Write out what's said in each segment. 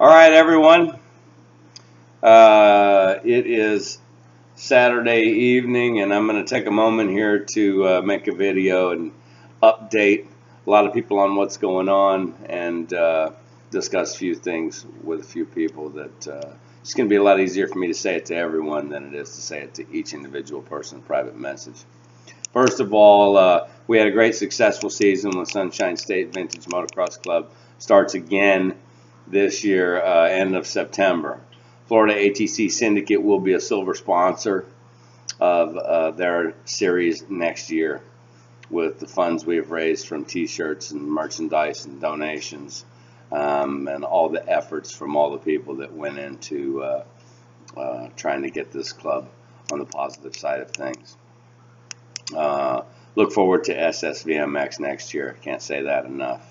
All right, everyone. It is Saturday evening, and I'm going to take a moment here to make a video and update a lot of people on what's going on and discuss a few things with a few people that it's going to be a lot easier for me to say it to everyone than it is to say it to each individual person in private message. First of all, we had a great successful season with Sunshine State Vintage Motocross Club. Starts again this year, end of September. Florida ATC Syndicate will be a silver sponsor of their series next year with the funds we have raised from t-shirts and merchandise and donations and all the efforts from all the people that went into trying to get this club on the positive side of things. Look forward to SSVMX next year. Can't say that enough.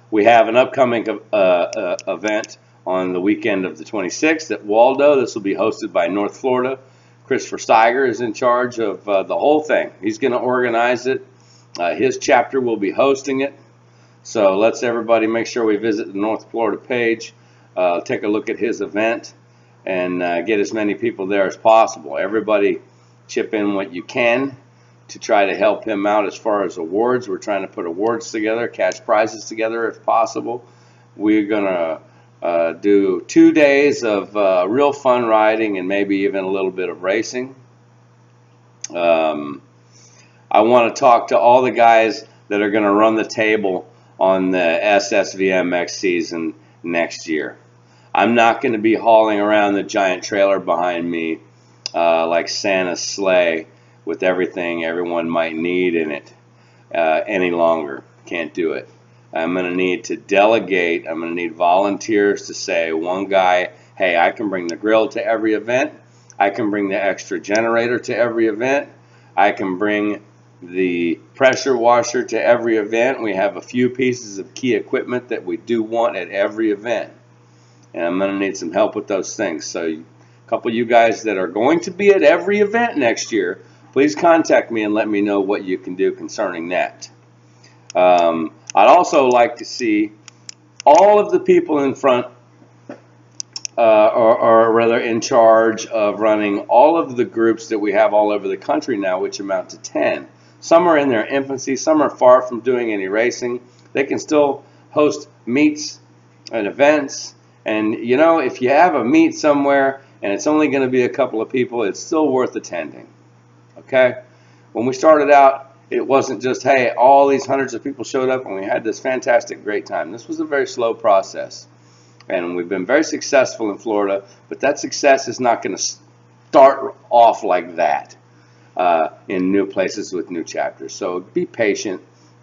We have an upcoming event on the weekend of the 26th at Waldo. This will be hosted by North Florida. Christopher Steiger is in charge of the whole thing. He's going to organize it. His chapter will be hosting it. So let's everybody make sure we visit the North Florida page, take a look at his event, and get as many people there as possible. Everybody chip in what you can to try to help him out as far as awards. We're trying to put awards together, cash prizes together if possible. We're going to do 2 days of real fun riding and maybe even a little bit of racing. I want to talk to all the guys that are going to run the table on the SSVMX season next year. I'm not going to be hauling around the giant trailer behind me like Santa's sleigh with everything everyone might need in it any longer. Can't do it. I'm going to need to delegate. I'm going to need volunteers to say, one guy, hey, I can bring the grill to every event. I can bring the extra generator to every event. I can bring the pressure washer to every event. We have a few pieces of key equipment that we do want at every event. And I'm going to need some help with those things. So a couple of you guys that are going to be at every event next year, please contact me and let me know what you can do concerning that. I'd also like to see all of the people in front, or rather in charge of running all of the groups that we have all over the country now, which amount to 10. Some are in their infancy, some are far from doing any racing. They can still host meets and events. And, you know, if you have a meet somewhere and it's only going to be a couple of people, it's still worth attending. Okay? When we started out, it wasn't just, hey, all these hundreds of people showed up and we had this fantastic, great time. This was a very slow process. And we've been very successful in Florida, but that success is not going to start off like that in new places with new chapters. So be patient,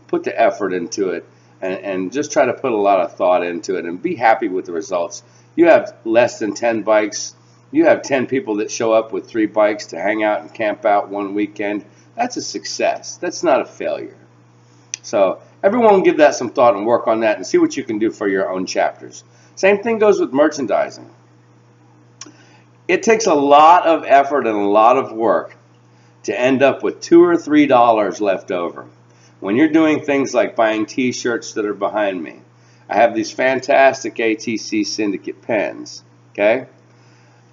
put the effort into it, and just try to put a lot of thought into it and be happy with the results. You have less than 10 bikes. You have 10 people that show up with 3 bikes to hang out and camp out one weekend. That's a success. That's not a failure. So everyone give that some thought and work on that and see what you can do for your own chapters. Same thing goes with merchandising. It takes a lot of effort and a lot of work to end up with $2 or $3 left over. When you're doing things like buying t-shirts that are behind me, I have these fantastic ATC Syndicate pens, okay?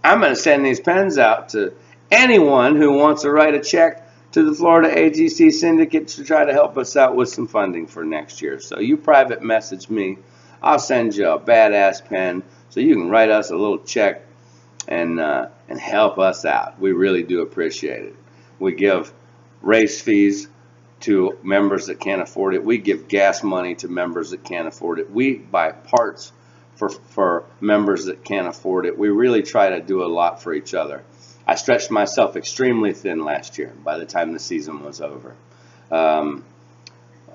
I'm going to send these pens out to anyone who wants to write a check to the Florida ATC Syndicate to try to help us out with some funding for next year. So you private message me. I'll send you a badass pen so you can write us a little check and help us out. We really do appreciate it. We give race fees to members that can't afford it. We give gas money to members that can't afford it. We buy parts for members that can't afford it. We really try to do a lot for each other. I stretched myself extremely thin last year by the time the season was over.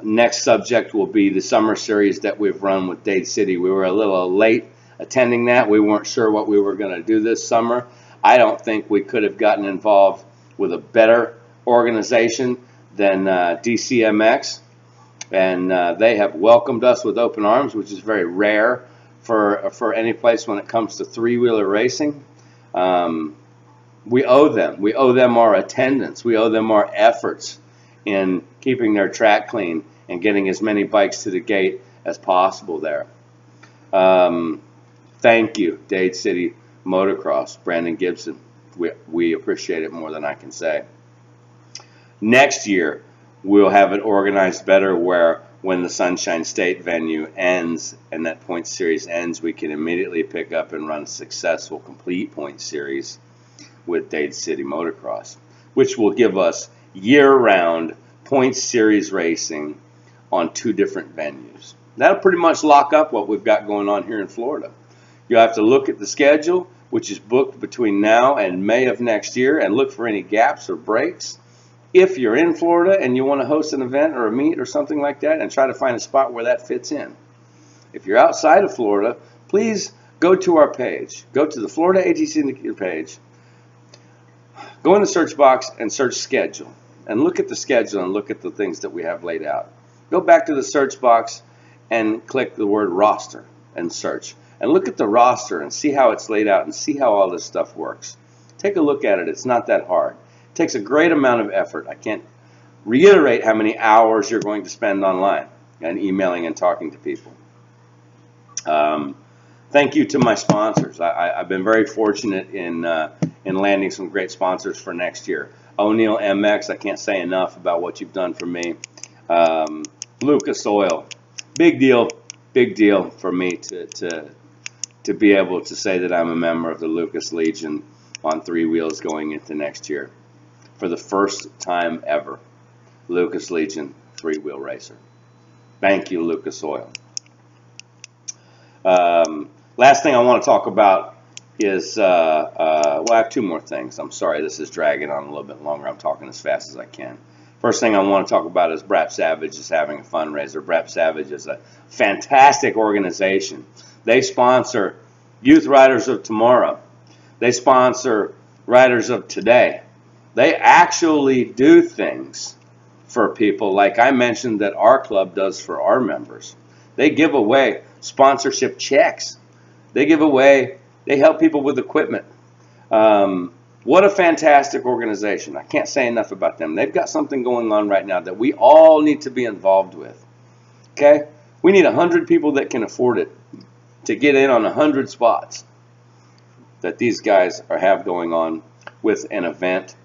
Next subject will be the summer series that we've run with Dade City. We were a little late attending that. We weren't sure what we were going to do this summer. I don't think we could have gotten involved with a better organization than DCMX. And they have welcomed us with open arms, which is very rare for any place when it comes to three-wheeler racing. We owe them. We owe them our attendance. We owe them our efforts in keeping their track clean and getting as many bikes to the gate as possible there. Thank you, Dade City Motocross, Brandon Gibson. We appreciate it more than I can say. Next year, we'll have it organized better where when the Sunshine State venue ends and that point series ends, we can immediately pick up and run a successful complete point series with Dade City Motocross, which will give us year-round point series racing on 2 different venues. That'll pretty much lock up what we've got going on here in Florida. You'll have to look at the schedule, which is booked between now and May of next year, and look for any gaps or breaks. If you're in Florida and you want to host an event or a meet or something like that, and try to find a spot where that fits in. If you're outside of Florida, please go to our page. Go to the Florida ATC Syndicate page. Go in the search box and search schedule. And look at the schedule and look at the things that we have laid out. Go back to the search box and click the word roster and search. And look at the roster and see how it's laid out and see how all this stuff works. Take a look at it. It's not that hard. It takes a great amount of effort. I can't reiterate how many hours you're going to spend online and emailing and talking to people. Thank you to my sponsors. I've been very fortunate in landing some great sponsors for next year. O'Neill MX, I can't say enough about what you've done for me. Lucas Oil, big deal for me to be able to say that I'm a member of the Lucas Legion on 3 wheels going into next year. For the first time ever, Lucas Legion 3-wheel racer. Thank you, Lucas Oil. Last thing I want to talk about is, well, I have 2 more things. I'm sorry this is dragging on a little bit longer. I'm talking as fast as I can. First thing I want to talk about is Brap Savage is having a fundraiser. Brap Savage is a fantastic organization. They sponsor Youth Riders of Tomorrow. They sponsor Riders of Today. They actually do things for people like I mentioned that our club does for our members. They give away sponsorship checks. They help people with equipment. What a fantastic organization. I can't say enough about them. They've got something going on right now that we all need to be involved with. Okay? We need 100 people that can afford it to get in on 100 spots that these guys have going on with an event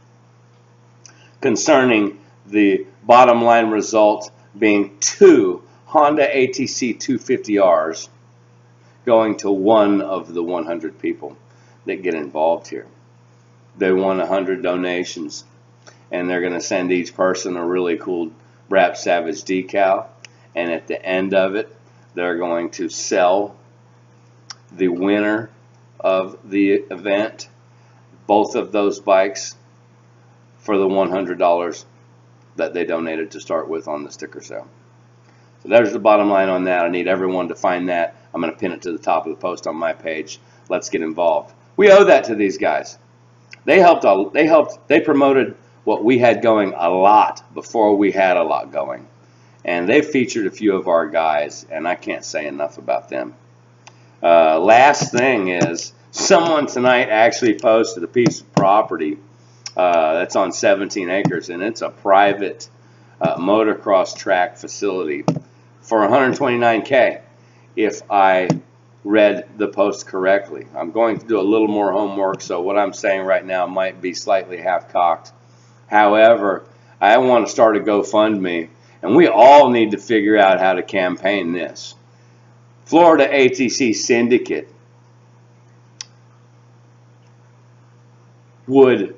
concerning the bottom line result being 2 Honda ATC 250Rs going to one of the 100 people that get involved here. They won 100 donations, and they're going to send each person a really cool Brap Savage decal, and at the end of it, they're going to sell the winner of the event both of those bikes for the $100 that they donated to start with on the sticker sale. So there's the bottom line on that. I need everyone to find that. I'm going to pin it to the top of the post on my page. Let's get involved. We owe that to these guys. They promoted what we had going a lot before we had a lot going. And they featured a few of our guys, and I can't say enough about them. Last thing is, someone tonight actually posted a piece of property that's on 17 acres, and it's a private motocross track facility for $129K, if I read the post correctly. I'm going to do a little more homework, so what I'm saying right now might be slightly half-cocked. However, I want to start a GoFundMe, and we all need to figure out how to campaign this. Florida ATC Syndicate would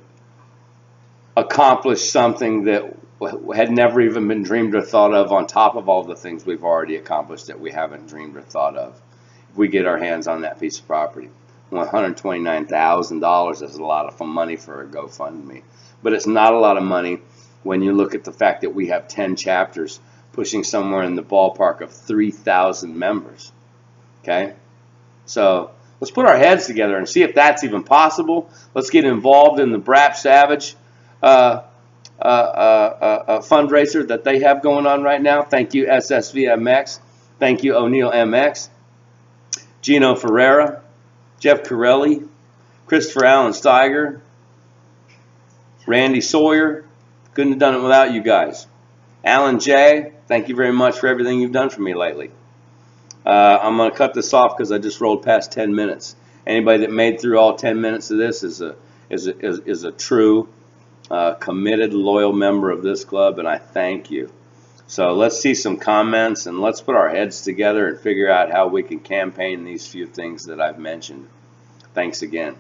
accomplish something that had never even been dreamed or thought of on top of all the things we've already accomplished that we haven't dreamed or thought of. If we get our hands on that piece of property, $129,000 is a lot of money for a GoFundMe. But it's not a lot of money when you look at the fact that we have 10 chapters pushing somewhere in the ballpark of 3,000 members. Okay? So let's put our heads together and see if that's even possible. Let's get involved in the Brap Savage fundraiser that they have going on right now. Thank you, SSVMX. Thank you, O'Neill MX. Gino Ferreira, Jeff Corelli, Christopher Allen Steiger, Randy Sawyer. Couldn't have done it without you guys. Alan J., thank you very much for everything you've done for me lately. I'm going to cut this off because I just rolled past 10 minutes. Anybody that made through all 10 minutes of this is a true, committed, loyal member of this club, and I thank you. So let's see some comments, and let's put our heads together and figure out how we can campaign these few things that I've mentioned. Thanks again.